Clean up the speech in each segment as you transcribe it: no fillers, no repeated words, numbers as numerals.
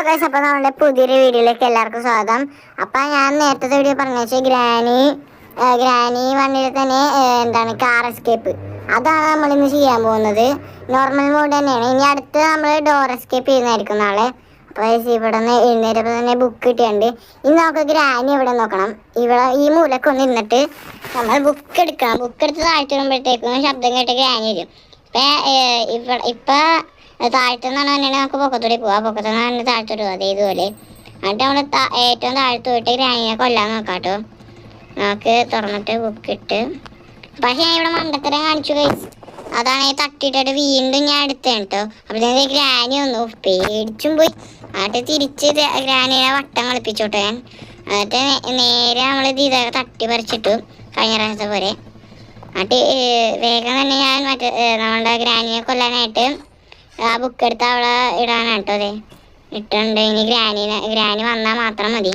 Guys, അപ്പോൾ നമ്മുടെ പുതിയൊരു വീഡിയോയിലേക്ക് എല്ലാവർക്കും സ്വാഗതം. അപ്പം ഞാൻ നേരത്തെ വീഡിയോ പറഞ്ഞു വെച്ചാൽ ഗ്രാനി വണ്ടിയിൽ തന്നെ എന്താണ് കാർ എസ്കേപ്പ്, അതാണ് നമ്മളിന്ന് ചെയ്യാൻ പോകുന്നത്. നോർമൽ മോഡ് തന്നെയാണ്. ഇനി അടുത്ത് നമ്മൾ ഡോർ എസ്കേപ്പ് ചെയ്യുന്നതായിരിക്കും നാളെ. അപ്പോൾ ഇവിടെ നിന്ന് എഴുന്നേരപ്പോൾ തന്നെ ബുക്ക് കിട്ടിയുണ്ട്. ഇനി നമുക്ക് ഗ്രാനി ഇവിടെ നോക്കണം. ഇവിടെ ഈ മൂലക്ക് ഒന്ന് ഇരുന്നിട്ട് നമ്മൾ ബുക്ക് എടുക്കണം. ബുക്ക് എടുത്ത് താഴ്ത്തി വരുമ്പോഴത്തേക്കും ശബ്ദം കേട്ട് ഗ്രാനി വരും. ഇപ്പം താഴ്ത്തുനിന്നാണ് തന്നെ നമുക്ക് പൊക്കത്തൂടി പോവാം. പൊക്കത്തുനിന്ന് തന്നെ താഴ്ത്തോട്ട് പോവാം. അതേ ഇതുപോലെ എന്നിട്ട് നമ്മൾ ഏറ്റവും താഴ്ത്തു പോയിട്ട് ഗ്രാനിയെ കൊല്ലാൻ നോക്കാം കേട്ടോ. നമുക്ക് തുറന്നിട്ട് ബുക്കിട്ട്, പക്ഷെ ഞാൻ ഇവിടെ മണ്ടത്തരം കാണിച്ചു കഴിച്ചു. അതാണ് തട്ടിയിട്ടിട്ട് വീണ്ടും ഞാൻ എടുത്തേ കേട്ടോ. അപ്പോഴത്തേക്ക് ഗ്രാനി വന്നു, പേടിച്ചും പോയി. എന്നിട്ട് തിരിച്ച് ഗ്രാനിയെ വട്ടം കളിപ്പിച്ചോട്ടെ ഞാൻ. എന്നിട്ട് നേരെ നമ്മളിത് ഇതൊക്കെ തട്ടി പറിച്ചിട്ടു കഴിഞ്ഞ പ്രാവശ്യത്തെ പോലെ. എന്നിട്ട് വേഗം തന്നെ ഞാൻ നമ്മളുടെ ഗ്രാനിയെ കൊല്ലാനായിട്ട് ആ ബുക്ക് എടുത്ത് അവിടെ ഇടാനാണ് കേട്ടോ. അതെ ഇട്ടുണ്ട്. ഇനി ഗ്രാനി വന്നാൽ മാത്രം മതി.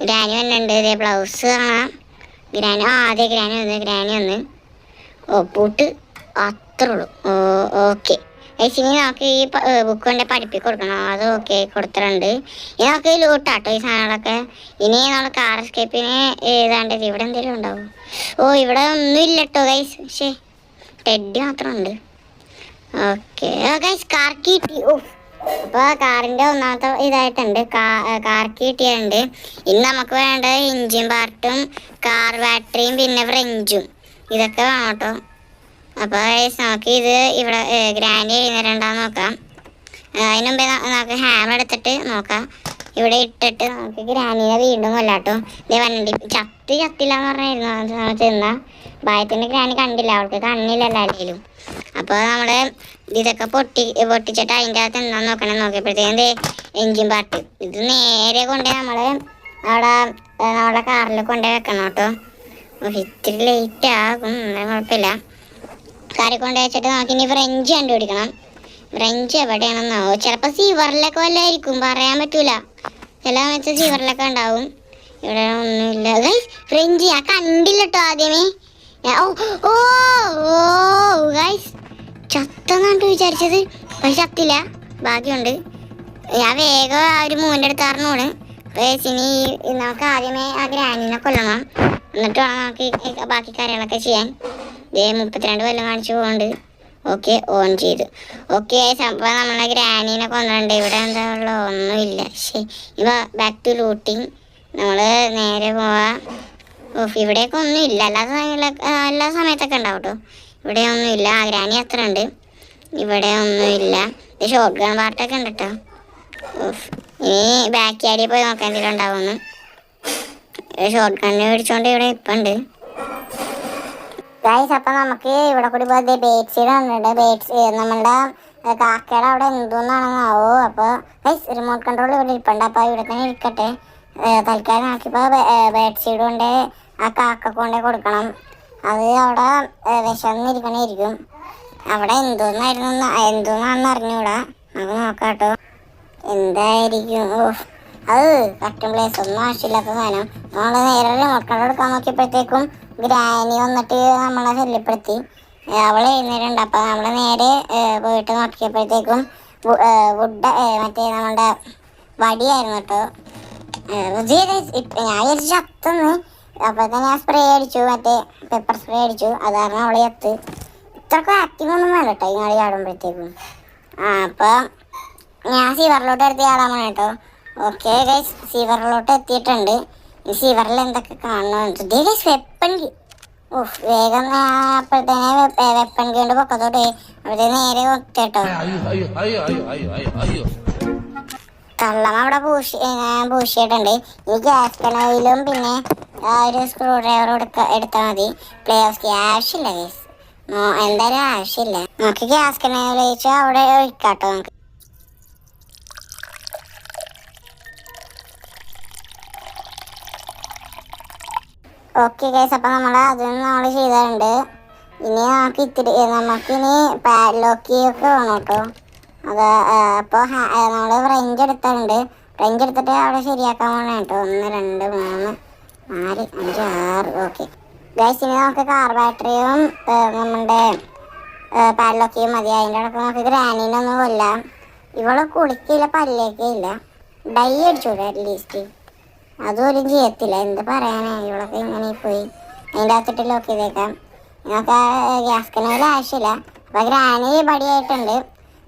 ഗ്രാനി വന്നിട്ടുണ്ട്. ഇതേ ബ്ലൗസ് കാണാം. അതെ ഗ്രാനി വന്ന് പൂട്ട് അത്രേ ഉള്ളൂ. ഓക്കെ. ഇനി നമുക്ക് ഈ ബുക്ക് കൊണ്ട് പഠിപ്പിച്ച് കൊടുക്കണം. അത് ഓക്കെ കൊടുത്തിട്ടുണ്ട്. ഇനി നമുക്ക് ലൂട്ടാട്ടോ ഈ സാധനങ്ങളൊക്കെ. ഇനി നമ്മൾ കാർ എസ്കേപ്പിന് ഏതാണ്ടത് ഇവിടെ എന്തെങ്കിലും ഉണ്ടാവും. ഇവിടെ ഒന്നും ഇല്ല കേട്ടോ ഗൈസ്. പക്ഷേ ടെഡി മാത്രമുണ്ട്. ഓക്കെ ഗൈസ്, കാർ കീ കിട്ടി. അപ്പോൾ കാറിൻ്റെ ഒന്നാമത്തെ ഇതായിട്ടുണ്ട്. കാർ കീ കിട്ടിയിട്ടുണ്ട്. ഇനി നമുക്ക് വേണ്ടത് എൻജിൻ പാർട്ടും കാർ ബാറ്ററിയും പിന്നെ ഫ്രഞ്ചും ഇതൊക്കെ വേണം കേട്ടോ. അപ്പോൾ ഗൈസ് നമുക്ക് ഇത് ഇവിടെ ഗ്രാനി എഴുന്നേരണ്ടാന്ന് നോക്കാം. അതിന് മുമ്പേ നമുക്ക് ഹാമർ എടുത്തിട്ട് നോക്കാം. ഇവിടെ ഇട്ടിട്ട് നമുക്ക് ഗ്രാനിനെ വീണ്ടും കൊല്ലാട്ടോ. ഇതേ വണ്ടി ചത്തില്ല എന്ന് പറഞ്ഞായിരുന്നു ചെന്നാൽ ഭയത്തിൻ്റെ ഗ്രാനി കണ്ടില്ല, അവൾക്ക് കണ്ണില്ലല്ലോ അല്ലെങ്കിലും. അപ്പോൾ നമ്മൾ ഇതൊക്കെ പൊട്ടിച്ചിട്ട് അതിൻ്റെ അകത്ത് എന്താന്ന് നോക്കിയപ്പോഴത്തേക്കും എൻജിൻ പാർട്ട് ഇത് നേരെ കൊണ്ടുപോയി നമ്മൾ നമ്മളെ കാറിൽ കൊണ്ടുപോയി വെക്കണം കേട്ടോ. ഇത്തിരി ലേറ്റ് ആകും, കുഴപ്പമില്ല. കാറിൽ കൊണ്ടുപോയി വെച്ചിട്ട് നമുക്കിനി ഫ്രഞ്ച് കണ്ടുപിടിക്കണം. ഫ്രഞ്ച് എവിടെയാണെന്നാവോ? ചിലപ്പോൾ സീവറിലൊക്കെ വല്ലതായിരിക്കും, പറയാൻ പറ്റൂല. ചില സമയത്ത് സീവറിലൊക്കെ ഉണ്ടാവും. ഇവിടെ ഒന്നുമില്ല ഗൈസ്. ഫ്രഞ്ച് ഞാൻ കണ്ടില്ല കേട്ടോ ആദ്യമേ. ഗൈസ് ചത്തെന്നാണ് വിചാരിച്ചത്, പക്ഷെ ചത്തില്ല, ഭാഗ്യമുണ്ട്. ഞാൻ വേഗം ആ ഒരു മൂവിൻ്റെ അടുത്ത് അറിഞ്ഞോണ്. ഇനി നമുക്ക് ആദ്യമേ ആ ഗ്രാനിനെ കൊല്ലണം, എന്നിട്ട് വേണം നമുക്ക് ബാക്കി കാര്യങ്ങളൊക്കെ ചെയ്യാൻ. 32 കൊല്ലം കാണിച്ചു പോകുന്നുണ്ട്. ഓക്കെ, ഓൺ ചെയ്തു. ഓക്കെ, അപ്പോൾ നമ്മളെ ഗ്രാനീനെ കൊന്നിട്ടുണ്ട്. ഇവിടെ എന്താ ഉള്ള ഒന്നുമില്ല. ശരി, ഇപ്പോൾ ബാക്ക് ടു ലൂട്ടിങ്. നമ്മൾ നേരെ പോവാ. ഇവിടെയൊക്കെ ഒന്നുമില്ല. എല്ലാ സമയത്തൊക്കെ ഉണ്ടാവും കേട്ടോ. ഇവിടെ ഒന്നുമില്ല. ആ ഗ്രാനി അത്ര ഉണ്ട്. ഇവിടെ ഒന്നുമില്ല. ഇത് ഷോർട്ട് ഗൺ പാർട്ടൊക്കെ ഉണ്ട് കേട്ടോ. ഇനി ബാക്ക് യാർഡിൽ പോയി നോക്കാൻ എന്തെങ്കിലും ഉണ്ടാവുമെന്ന്. ഷോർട്ട് ഗണ്ണ് മേടിച്ചോണ്ട് ഇവിടെ ഇപ്പം ഉണ്ട് ഗൈസ്. അപ്പം നമുക്ക് ഇവിടെ കൂടി പോയി ബേഡ്സീഡ് വന്നിട്ടുണ്ട്. നമ്മളുടെ കാക്കയുടെ അവിടെ എന്തോന്നാണെന്നാവോ. അപ്പോൾ ഗൈസ് റിമോട്ട് കൺട്രോൾ ഇവിടെ ഇരിപ്പുണ്ട്. അപ്പോൾ ഇവിടെ തന്നെ ഇരിക്കട്ടെ. തൽക്കാലം ആക്കിയപ്പോൾ ബേഡ്സീഡ് കൊണ്ട് ആ കാക്ക കൊണ്ടേ കൊടുക്കണം. അത് അവിടെ വിശന്നിരിക്കണേയിരിക്കും. അവിടെ എന്തോന്നാണെന്ന് അറിഞ്ഞൂടാ. നമുക്ക് നോക്കാം കേട്ടോ എന്തായിരിക്കും. അത് കട്ടും പ്ലേസ് ഒന്നും ആവശ്യമില്ലാത്ത സാധനം. നമ്മൾ നേരെ റിമോട്ട് കൺട്രോൾ എടുക്കാൻ നോക്കിയപ്പോഴത്തേക്കും ഗ്രാനി വന്നിട്ട് നമ്മളെ ശല്യപ്പെടുത്തി. അവൾ എഴുന്നേരുണ്ട്. അപ്പം നമ്മൾ നേരെ പോയിട്ട് നോക്കിയപ്പോഴത്തേക്കും വുഡ് മറ്റേ നമ്മളുടെ വടിയായിരുന്നു കേട്ടോ. ഞാൻ വിചാരിച്ചു ചത്തെന്ന്. അപ്പോഴത്തെ ഞാൻ സ്പ്രേ അടിച്ചു, മറ്റേ പെപ്പർ സ്പ്രേ അടിച്ചു. അത് കാരണം അവളെ ചത്ത്. ഇത്രക്ക് ആക്റ്റീവ് ഒന്നും വേണ്ട കേട്ടോ ഈ കളി ചാടുമ്പോഴത്തേക്കും. അപ്പം ഞാൻ സീവറിലോട്ട് എടുത്ത് ചാടാൻ വേണം കേട്ടോ. ഓക്കെ ഗൈസ്, സീവറിലോട്ട് എത്തിയിട്ടുണ്ട്. ഈ സീവറിൽ എന്തൊക്കെ കാണണമെന്ന് ഗൈസ്. Weapon key. വേഗം അപ്പോഴത്തേനെ വെപ്പൺ കീ കൊണ്ട് പൊക്കത്തോട്ട് അപ്പോഴത്തേ നേരെ കേട്ടോ. കള്ളം അവിടെ പൂശിയിട്ടുണ്ട്. ഈ ഗ്യാസ് കനയിലും പിന്നെ ഒരു സ്ക്രൂ ഡ്രൈവർ എടുത്താൽ മതി. പ്ലേ ഓഫ് ആവശ്യമില്ല ഗൈസ്, എന്തായാലും ആവശ്യമില്ല. നമുക്ക് ഗ്യാസ് കനയിൽ ഒഴിച്ചാൽ അവിടെ ഒഴിക്കാട്ടോ നമുക്ക്. ഓക്കെ ഗൈസ്, അപ്പം അതൊന്നും നമ്മൾ ചെയ്തിട്ടുണ്ട്. ഇനി നമുക്കിനി പാഡ്ലോക്ക് ഒക്കെ വേണം കേട്ടോ. അത് അപ്പോൾ നമ്മൾ ഫ്രഞ്ച് എടുത്തിട്ടുണ്ട്. ഫ്രഞ്ച് എടുത്തിട്ട് അവിടെ ശരിയാക്കാൻ വേണം കേട്ടോ. 1 2 3 4 5 6. ഓക്കെ ഗൈസ്, ഇനി നമുക്ക് കാർ ബാറ്ററിയും നമ്മളുടെ പാഡ്ലോക്ക് മതി. അതിൻ്റെ ഇടയ്ക്ക് നമുക്ക് ഗ്രാനീനൊന്നും കൊല്ലാം. ഇവള് കുളിക്കില്ല, പല്ലേക്കില്ല, ഡൈ അടിച്ചൂടെ അറ്റ്ലീസ്റ്റ്. അതും ഒരു ചെയ്യത്തില്ല. എന്ത് പറയാനാ, ഇവളൊക്കെ ഇങ്ങനെ പോയി. അതിൻ്റെ അകത്തിട്ട് ലോക്ക് ചെയ്തേക്കാം. നമുക്ക് ഗ്യാസ് കനയിൽ ആവശ്യമില്ല. അപ്പോൾ ഗ്രാനി പടിയായിട്ടുണ്ട്.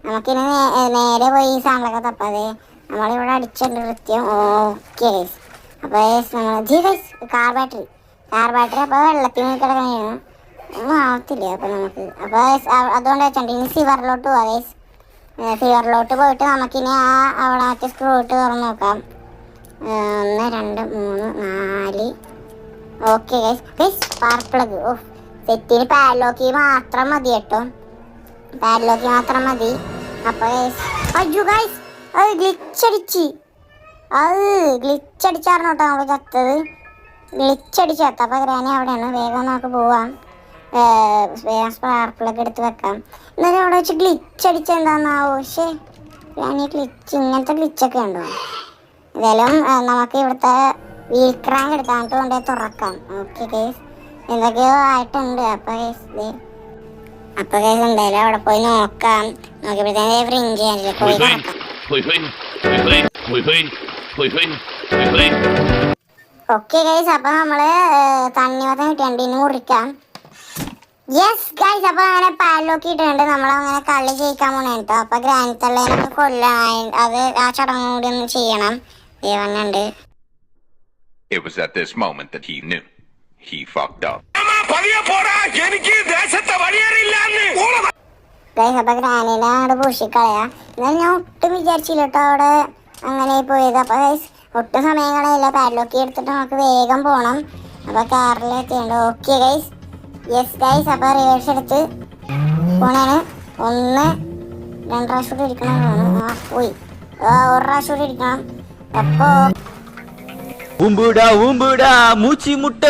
നമുക്കിനി നേരെ പോയി ഈ സാധനങ്ങളൊക്കെ തപ്പാതെ നമ്മളിവിടെ അടിച്ചിട്ടുണ്ട് കൃത്യം. ഓക്കെ അപ്പോൾ കാർ ബാറ്ററി അപ്പോൾ വെള്ളത്തിന് കിടക്കണ ആവത്തില്ല. അപ്പോൾ നമുക്ക് അപ്പോൾ അതുകൊണ്ട് വെച്ചിട്ടുണ്ട് ഇനി സിവറിലോട്ട് പോവാം ഗൈസ്. സിവറിലോട്ട് പോയിട്ട് നമുക്കിനി അവിടെ മറ്റേ സ്ക്രൂ ഇട്ട് തുറന്ന് നോക്കാം. 1 2 3 4. Okay guys spark plug. സെറ്റിന് പാഡ്ലോക്ക് മാത്രം മതി കേട്ടോ, പാഡ്ലോക്ക് മാത്രം മതി. അപ്പോൾ അയ്യോ ഗൈസ് അത് ഗ്ലിച്ചടിച്ചായിരുന്നു കേട്ടോ നമ്മൾ ചത്തത്. ഗ്ലിച്ചടിച്ച് ചത്ത. അപ്പോൾ ഗ്രാനി അവിടെയാണ്. വേഗം നമുക്ക് പോവാം. വേഗം സ്പാർക്ക് പ്ലഗ് എടുത്ത് വെക്കാം. എന്നാലും അവിടെ വെച്ച് ഗ്ലിച്ചടിച്ച് എന്താണെന്നാവോ. പക്ഷേ ഗ്രാനി ഇങ്ങനത്തെ ഗ്ലിച്ചൊക്കെ ഉണ്ടോ? ഏതായാലും നമുക്ക് ഇവിടുത്തെ വീൽ ക്രാങ്ക് എടുക്കാനായിട്ട് കൊണ്ടുപോയി തുറക്കാം. ഓക്കെ ഗൈസ് എന്തൊക്കെയോ ആയിട്ടുണ്ട്. അപ്പോൾ ഗൈസ് എന്തായാലും അവിടെ പോയി നോക്കാം. നോക്കിയപ്പോഴത്തേക്ക് ഫ്രിഞ്ച് ചെയ്യാനില്ല, പോയി നോക്കാം. ഓക്കെ ഗൈസ് അപ്പോൾ നമ്മള് തണ്ണിമത്തം കിട്ടിയുണ്ട്, ഇനി മുറിക്കാം. യെസ് ഗൈസ് അപ്പോൾ അങ്ങനെ പാഡ്ലോക്ക് ഇട്ടിട്ടുണ്ട്. നമ്മളങ്ങനെ കളി ജയിക്കാൻ പോണേ കേട്ടോ. അപ്പോൾ ഗ്രാനി തള്ളേനൊക്കെ കൊല്ലാൻ അത് ആ ചടങ്ങും കൂടി ഒന്ന് ചെയ്യണം. ദേവനുണ്ട്. It was at this moment that he knew he fucked up. Guys അപ്പോൾ ഗ്രാനീനെ അങ്ങോട്ട് പൂഷിക്കളയാ. എന്നാലും ഞാൻ ഒട്ടും വിചാരിച്ചില്ല കേട്ടോ അവിടെ അങ്ങനെ പോയത്. അപ്പോൾ ഗൈസ് ഒട്ടും സമയം കളയില്ല, പാഡ്ലോക്ക് എടുത്തിട്ട് നമുക്ക് വേഗം പോകണം. അപ്പോൾ കാറിൽ എത്തിയുണ്ട്. ഓക്കെ ഗൈസ് യെസ് ഗൈസ് അപ്പോൾ റിവേഴ്സ് എടുത്ത് പോണേന് 1 2 പ്രാവശ്യം കൂടി ഇരിക്കണം. പോയി 1 പ്രാവശ്യം കൂടി ഇരിക്കണം. അപ്പോൾ മൂച്ചി മുട്ട